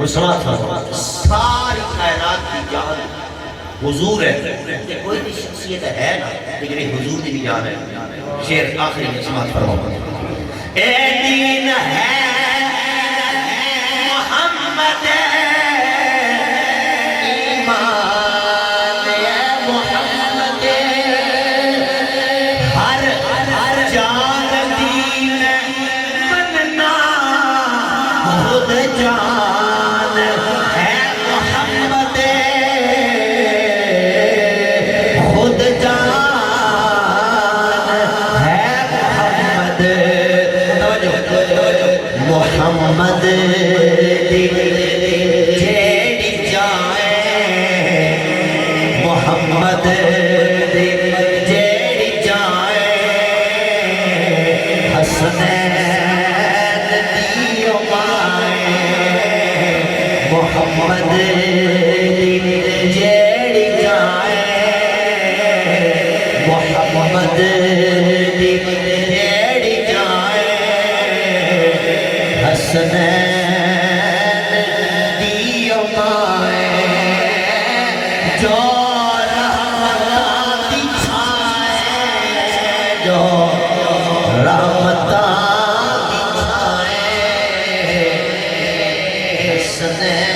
وہ سماعت فرماتے ساری کائنات کی جان حضور ہے کہ کوئی بھی شخصیت ہے نا لیکن حضور دی بھی جان ہے شعر آخری میں سماعت فرماتے اے دین ہے محمد ایمان ہے محمد ہر جان دین مننا خود جان ہے محمد خود جان ہے محمد محمد جیڑی جائے محمد جیڑی جائے حسنین دیو مائے محمد جیڑی جائے محمد جیڑی جائے حسنین دیو مائے جو رحمتاں دی چھائے جو رحمتاں دی چھائے حسنین